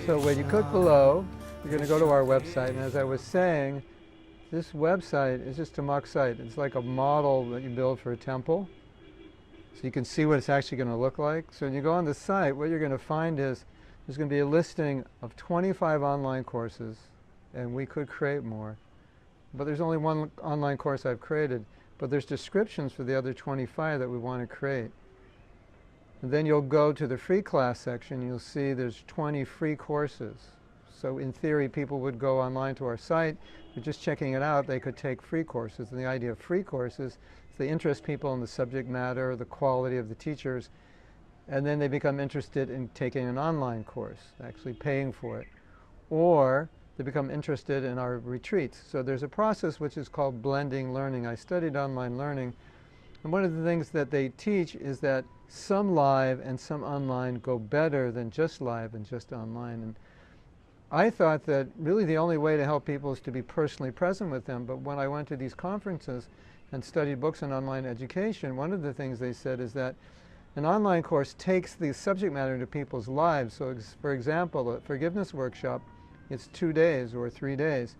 So when you click below, you're going to go to our website, and as I was saying, this website is just a mock site. It's like a model that you build for a temple. So you can see what it's actually going to look like. So when you go on the site, what you're going to find is there's going to be a listing of 25 online courses, and we could create more. But there's only one online course I've created, but there's descriptions for the other 25 that we want to create. And then you'll go to the free class section, you'll see there's 20 free courses. So in theory, people would go online to our site, but just checking it out, they could take free courses. And the idea of free courses is they interest people in the subject matter, the quality of the teachers, and then they become interested in taking an online course, actually paying for it. Or they become interested in our retreats. So there's a process which is called blending learning. I studied online learning, and one of the things that they teach is that some live and some online go better than just live and just online. And I thought that really the only way to help people is to be personally present with them. But when I went to these conferences and studied books on online education, one of the things they said is that an online course takes the subject matter into people's lives. So for example, a forgiveness workshop, it's 2 days or 3 days.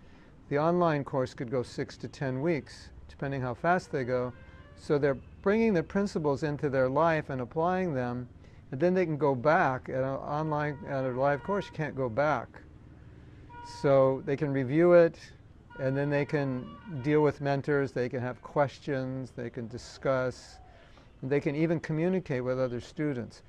The online course could go 6 to 10 weeks, depending how fast they go. So they're bringing the principles into their life and applying them, and then they can go back. At a live course, you can't go back. So they can review it, and then they can deal with mentors, they can have questions, they can discuss, and they can even communicate with other students.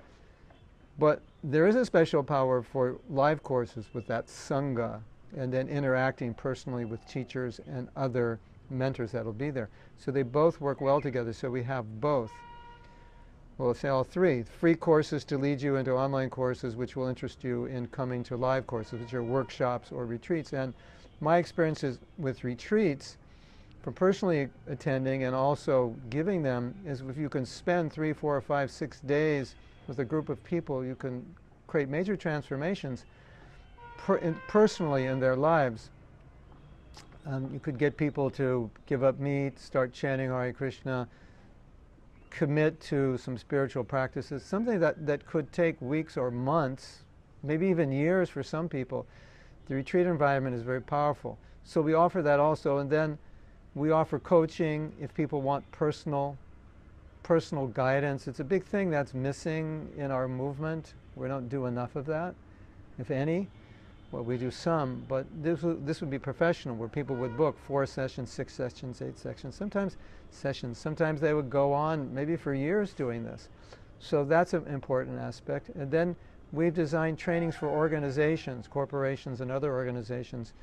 But there is a special power for live courses with that Sangha, and then interacting personally with teachers and other mentors that'll be there. So they both work well together, so we have both. Well, let's say all three. Free courses to lead you into online courses which will interest you in coming to live courses, which are workshops or retreats. And my experiences with retreats, from personally attending and also giving them, is if you can spend 3, 4, 5, 6 days with a group of people, you can create major transformations personally in their lives. You could get people to give up meat, start chanting Hare Krishna, commit to some spiritual practices, something that could take weeks or months, maybe even years for some people. The retreat environment is very powerful. So we offer that also, and then we offer coaching if people want personal guidance. It's a big thing that's missing in our movement. We don't do enough of that, if any. Well, we do some, but this would be professional, where people would book 4 sessions, 6 sessions, 8 sessions, sometimes they would go on maybe for years doing this. So that's an important aspect. And then we've designed trainings for organizations, corporations and other organizations,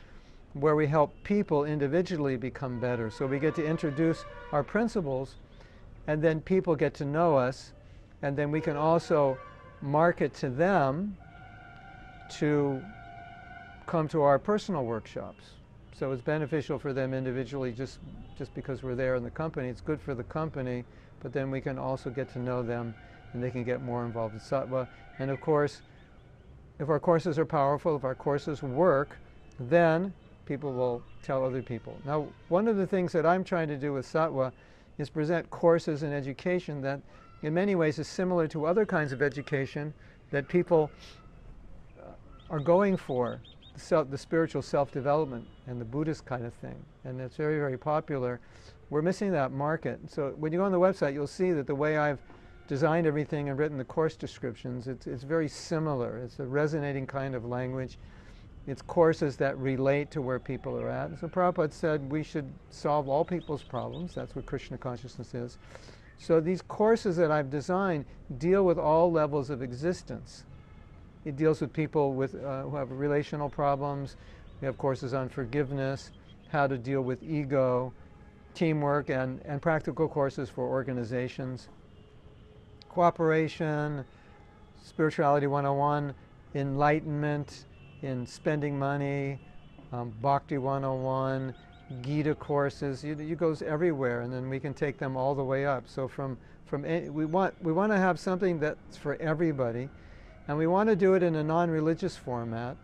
where we help people individually become better. So we get to introduce our principles, and then people get to know us, and then we can also market to them to come to our personal workshops. So it's beneficial for them individually just because we're there in the company. It's good for the company, but then we can also get to know them, and they can get more involved in Sattva. And of course, if our courses are powerful, if our courses work, then people will tell other people. Now, one of the things that I'm trying to do with Sattva is present courses in education that in many ways is similar to other kinds of education that people are going for. The spiritual self-development and the Buddhist kind of thing, and it's very, very popular. We're missing that market. So when you go on the website, you'll see that the way I've designed everything and written the course descriptions, it's very similar. It's a resonating kind of language. It's courses that relate to where people are at. And so Prabhupada said we should solve all people's problems. That's what Krishna consciousness is. So these courses that I've designed deal with all levels of existence. It deals with people with, who have relational problems. We have courses on forgiveness, how to deal with ego, teamwork, and practical courses for organizations. Cooperation, Spirituality 101, enlightenment, in spending money, Bhakti 101, Gita courses. It goes everywhere, and then we can take them all the way up. So we want to have something that's for everybody. And we want to do it in a non-religious format.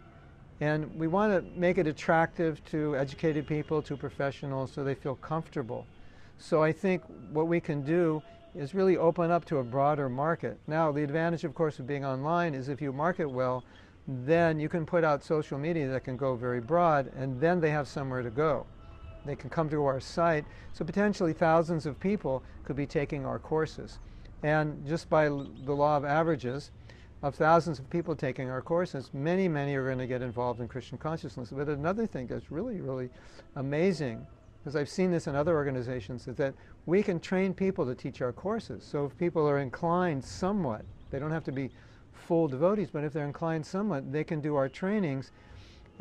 And we want to make it attractive to educated people, to professionals, so they feel comfortable. So I think what we can do is really open up to a broader market. Now, the advantage, of course, of being online is if you market well, then you can put out social media that can go very broad, and then they have somewhere to go. They can come to our site, so potentially thousands of people could be taking our courses. And just by the law of averages, of thousands of people taking our courses, many, many are going to get involved in Christian consciousness. But another thing that's really, really amazing, because I've seen this in other organizations, is that we can train people to teach our courses. So if people are inclined somewhat, they don't have to be full devotees, but if they're inclined somewhat, they can do our trainings,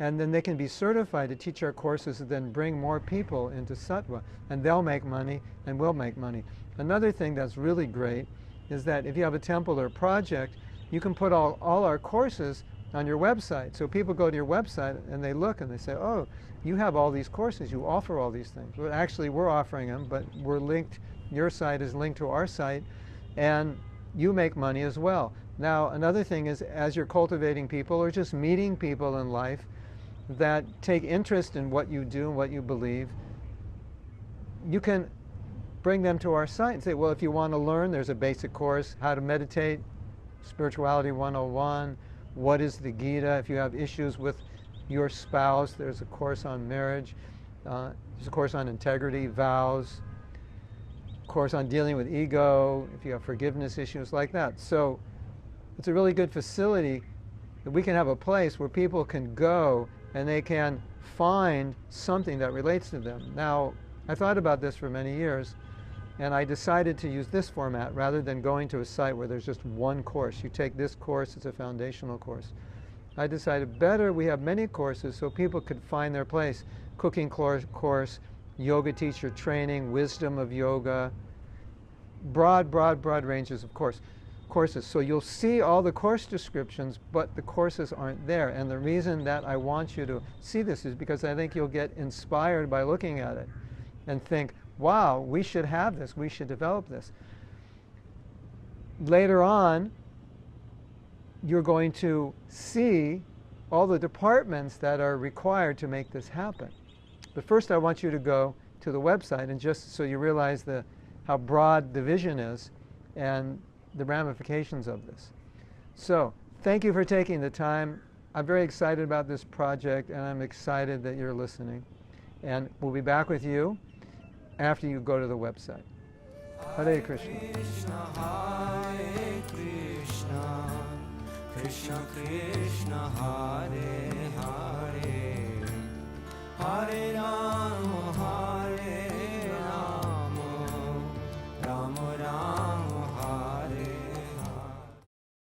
and then they can be certified to teach our courses and then bring more people into Sattva, and they'll make money and we'll make money. Another thing that's really great is that if you have a temple or a project, you can put all our courses on your website. So people go to your website and they look and they say, oh, you have all these courses, you offer all these things. Well, actually, we're offering them, but we're linked, your site is linked to our site, and you make money as well. Now, another thing is, as you're cultivating people or just meeting people in life that take interest in what you do and what you believe, you can bring them to our site and say, well, if you want to learn, there's a basic course, how to meditate, Spirituality 101, what is the Gita. If you have issues with your spouse, there's a course on marriage, there's a course on integrity, vows, a course on dealing with ego, if you have forgiveness issues like that. So it's a really good facility that we can have a place where people can go and they can find something that relates to them. Now, I thought about this for many years, and I decided to use this format rather than going to a site where there's just one course. You take this course, it's a foundational course. I decided better we have many courses so people could find their place. Cooking course, yoga teacher training, wisdom of yoga, broad ranges of courses. So you'll see all the course descriptions, but the courses aren't there. And the reason that I want you to see this is because I think you'll get inspired by looking at it and think, wow, we should have this, we should develop this. Later on, you're going to see all the departments that are required to make this happen. But first I want you to go to the website, and just so you realize how broad the vision is and the ramifications of this. So, thank you for taking the time. I'm very excited about this project, and I'm excited that you're listening. And we'll be back with you after you go to the website. Hare Krishna. Hare Krishna, Krishna Krishna, Hare Hare, Hare Rama.